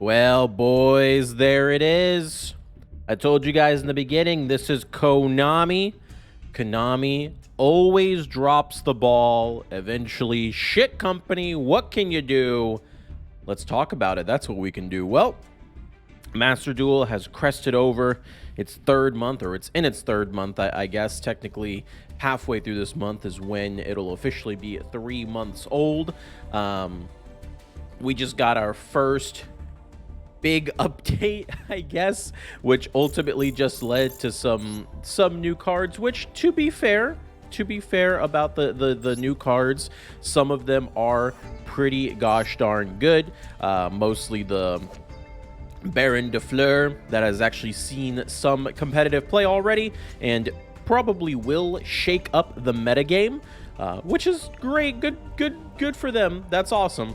Well, boys, there it is. I told you guys in the beginning, this is Konami. Konami always drops the ball. Eventually, shit company, what can you do? Let's talk about it. That's what we can do. Well, Master Duel has crested over its third month, or it's in its third month, I guess. Technically, halfway through this month is when it'll officially be 3 months old. We just got our first big update, I guess, which ultimately just led to some new cards, which to be fair about the new cards, some of them are pretty gosh darn good. Mostly the Baron de Fleur that has actually seen some competitive play already and probably will shake up the metagame, which is great. Good for them. That's awesome.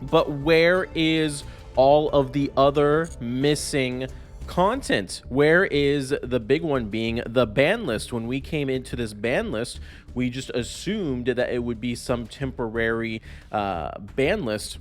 But where is all of the other missing content? Where is the big one being the ban list? When we came into this ban list, we just assumed that it would be some temporary ban list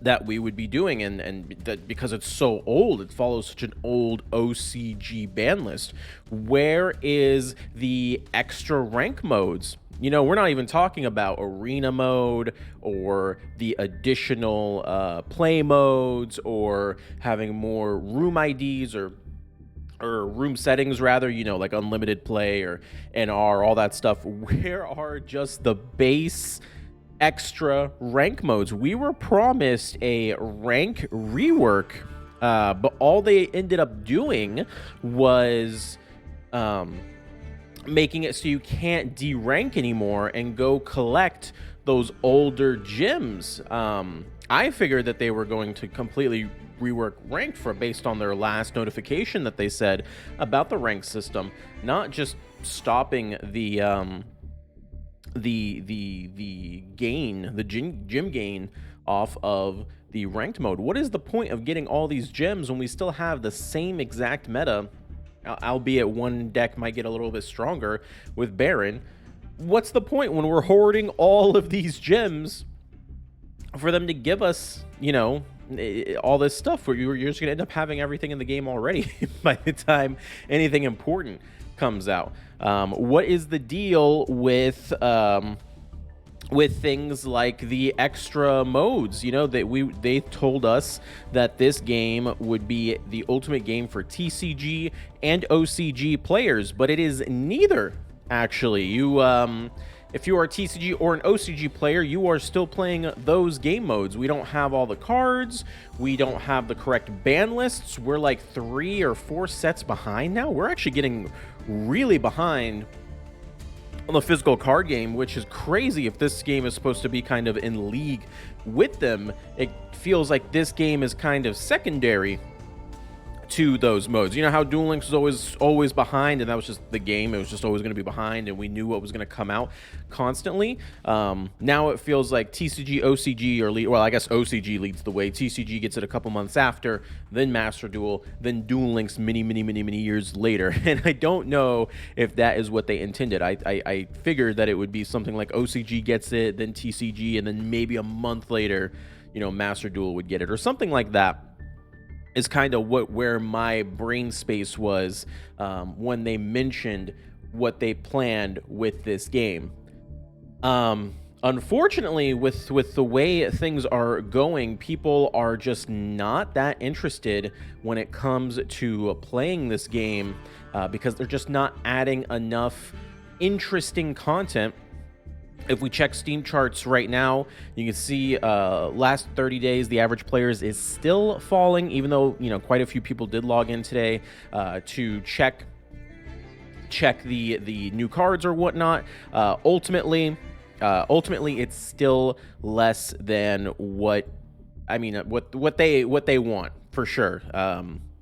that we would be doing, and that because it's so old, it follows such an old OCG ban list. Where is the extra rank modes? You know, we're not even talking about arena mode or the additional play modes or having more room IDs or room settings rather, you know, like unlimited play or NR, all that stuff. Where are just the base extra rank modes? We were promised a rank rework, but all they ended up doing was making it so you can't derank anymore and go collect those older gyms. I figured that they were going to completely rework ranked for based on their last notification that they said about the rank system, not just stopping the gain, the gym gain off of the ranked mode. What is the point of getting all these gems when we still have the same exact meta, albeit one deck might get a little bit stronger with Baron? What's the point when we're hoarding all of these gems for them to give us, you know, all this stuff where you're just gonna end up having everything in the game already by the time anything important comes out? What is the deal with things like the extra modes? You know, that they told us that this game would be the ultimate game for TCG and OCG players, but it is neither. Actually, you if you are a TCG or an OCG player, you are still playing those game modes. We don't have all the cards. We don't have the correct ban lists. We're like 3 or 4 sets behind now. We're actually getting really behind on the physical card game, which is crazy. If this game is supposed to be kind of in league with them, it feels like this game is kind of secondary to those modes. You know how Duel Links was always behind, and that was just the game. It was just always going to be behind, and we knew what was going to come out constantly. Now it feels like TCG, OCG, well, I guess OCG leads the way. TCG gets it a couple months after, then Master Duel, then Duel Links many years later. And I don't know if that is what they intended. I figured that it would be something like OCG gets it, then TCG, and then maybe a month later, you know, Master Duel would get it, or something like that. Is kind of where my brain space was when they mentioned what they planned with this game. Unfortunately, with the way things are going, people are just not that interested when it comes to playing this game because they're just not adding enough interesting content. If we check Steam charts right now, you can see last 30 days, the average players is still falling, even though, you know, quite a few people did log in today to check the new cards or whatnot. Ultimately, it's still less than what they want for sure.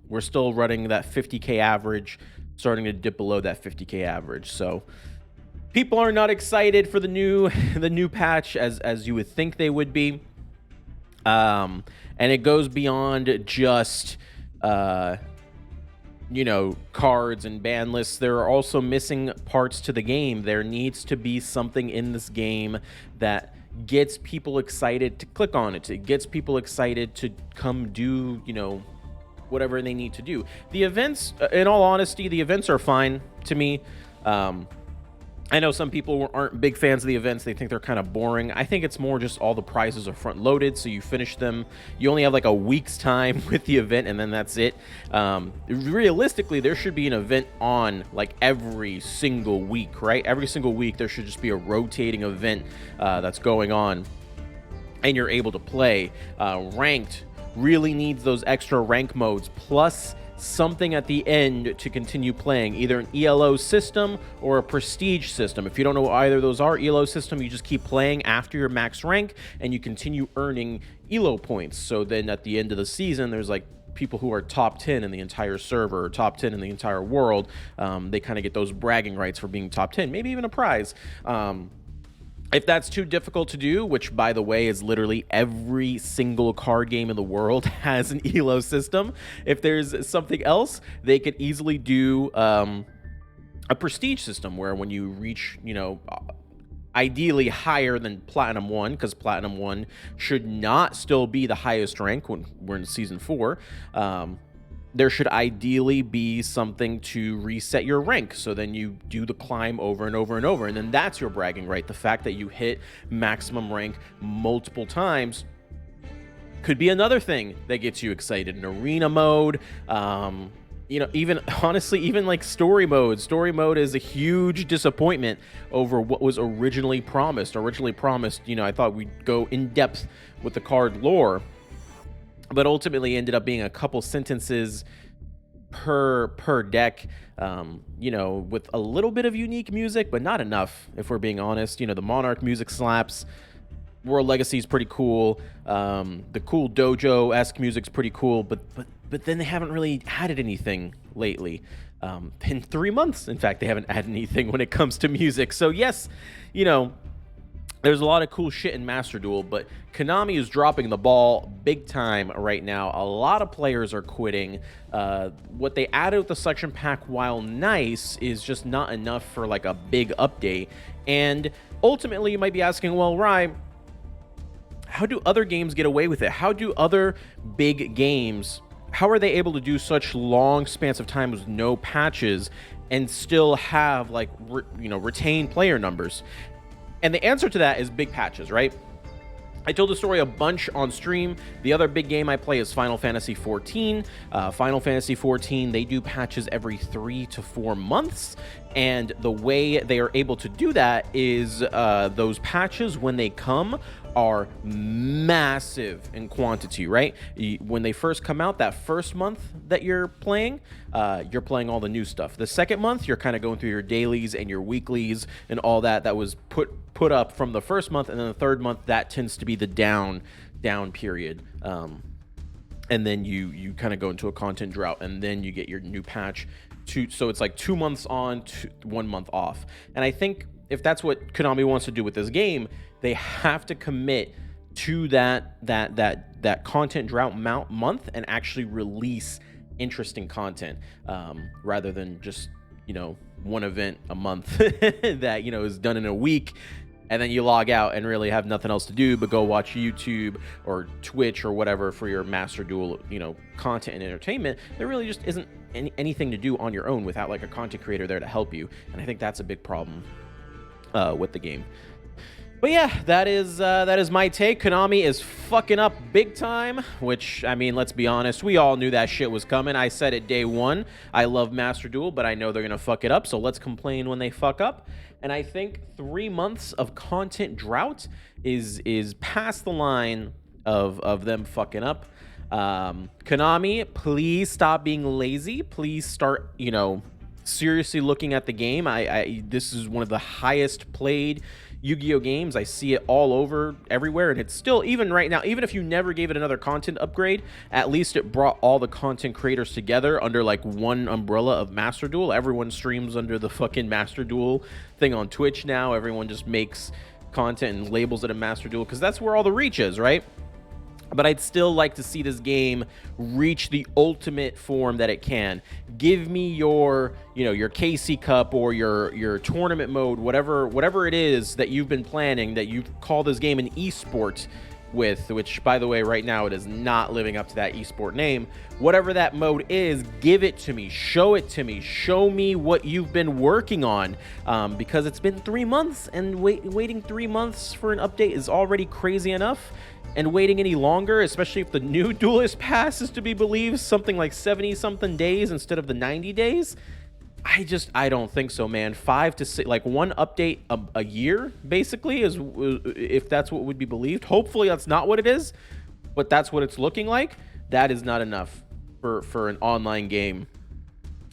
We're still running that 50K average, starting to dip below that 50K average. So people are not excited for the new patch as you would think they would be. And it goes beyond just you know, cards and ban lists. There are also missing parts to the game. There needs to be something in this game that gets people excited to click on it. It gets people excited to come do, whatever they need to do. The events, in all honesty, the events are fine to me. I know some people aren't big fans of the events. They think they're kind of boring. I think it's more just all the prizes are front loaded, so you finish them. You only have like a week's time with the event, and then that's it. Realistically, there should be an event on like every single week, right? Every single week, there should just be a rotating event that's going on, and you're able to play. Ranked really needs those extra rank modes, plus something at the end to continue playing, either an ELO system or a prestige system. If you don't know what either of those are, ELO system, you just keep playing after your max rank and you continue earning ELO points. So then at the end of the season, there's like people who are top 10 in the entire server or top 10 in the entire world. They kind of get those bragging rights for being top 10, maybe even a prize. If that's too difficult to do, which, by the way, is literally every single card game in the world has an ELO system. If there's something else, they could easily do a prestige system where when you reach, ideally higher than Platinum 1, because Platinum 1 should not still be the highest rank when we're in Season 4. There should ideally be something to reset your rank. So then you do the climb over and over and over. And then that's your bragging right. The fact that you hit maximum rank multiple times could be another thing that gets you excited. An arena mode, even honestly, even like story mode. Story mode is a huge disappointment over what was originally promised. I thought we'd go in depth with the card lore, but ultimately ended up being a couple sentences per deck, with a little bit of unique music, but not enough, if we're being honest. The Monarch music slaps. World Legacy is pretty cool. The cool Dojo-esque music's pretty cool, but then they haven't really added anything lately. In 3 months, in fact, they haven't added anything when it comes to music. So yes, there's a lot of cool shit in Master Duel, but Konami is dropping the ball big time right now. A lot of players are quitting. What they added with the selection pack, while nice, is just not enough for like a big update. And ultimately, you might be asking, well, Rye, how do other games get away with it? How do other big games, how are they able to do such long spans of time with no patches and still have like, retain player numbers? And the answer to that is big patches, right? I told the story a bunch on stream. The other big game I play is Final Fantasy XIV. Final Fantasy XIV, they do patches every 3 to 4 months. And the way they are able to do that is those patches, when they come, are massive in quantity, right? When they first come out, that first month that you're playing all the new stuff. The second month, you're kind of going through your dailies and your weeklies and all that was put up from the first month. And then the third month, that tends to be the down period. And then you kind of go into a content drought, and then you get your new patch. So it's like 2 months on, 1 month off. And I think if that's what Konami wants to do with this game, they have to commit to that content drought month and actually release interesting content, rather than just one event a month that is done in a week, and then you log out and really have nothing else to do but go watch YouTube or Twitch or whatever for your Master Duel content and entertainment. There really just isn't anything to do on your own without like a content creator there to help you, and I think that's a big problem with the game. But yeah, that is my take. Konami is fucking up big time, which, I mean, let's be honest, we all knew that shit was coming. I said it day one. I love Master Duel, but I know they're gonna fuck it up, so let's complain when they fuck up. And I think 3 months of content drought is past the line of them fucking up. Konami, please stop being lazy. Please start, seriously looking at the game. This is one of the highest played Yu-Gi-Oh games. I see it all over everywhere, and it's still, even right now, even if you never gave it another content upgrade, at least it brought all the content creators together under like one umbrella of Master Duel. Everyone streams under the fucking Master Duel thing on Twitch now. Everyone just makes content and labels it a Master Duel because that's where all the reach is, right? but I'd still like to see this game reach the ultimate form that it can. Give me your, your KC Cup or your tournament mode, whatever it is that you've been planning, that you call this game an esport with, which, by the way, right now it is not living up to that esport name. Whatever that mode is, give it to me, show it to me, show me what you've been working on, because it's been 3 months, and waiting 3 months for an update is already crazy enough. And waiting any longer, especially if the new Duelist Pass is to be believed, something like 70-something days instead of the 90 days, I don't think so, man. 5 to 6, like one update a year, basically, is if that's what would be believed. Hopefully that's not what it is, but that's what it's looking like. That is not enough for an online game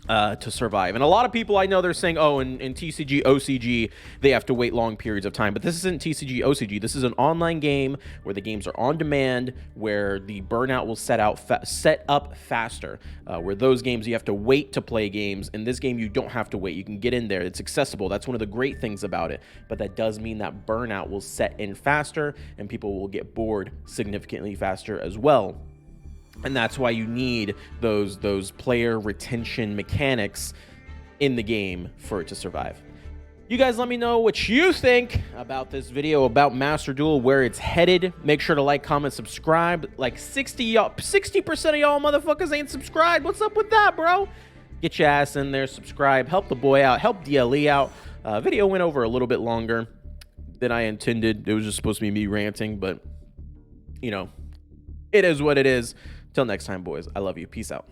to survive. And a lot of people I know, they're saying, oh, in TCG, OCG, they have to wait long periods of time. But this isn't TCG, OCG. This is an online game where the games are on demand, where the burnout will set up faster. Where those games, you have to wait to play games. In this game, you don't have to wait. You can get in there. It's accessible. That's one of the great things about it. But that does mean that burnout will set in faster, and people will get bored significantly faster as well. And that's why you need those player retention mechanics in the game for it to survive. You guys let me know what you think about this video, about Master Duel, where it's headed. Make sure to like, comment, subscribe. Like 60% of y'all motherfuckers ain't subscribed. What's up with that, bro? Get your ass in there, subscribe, help the boy out, help DLE out. Video went over a little bit longer than I intended. It was just supposed to be me ranting, but, it is what it is. Till next time, boys. I love you. Peace out.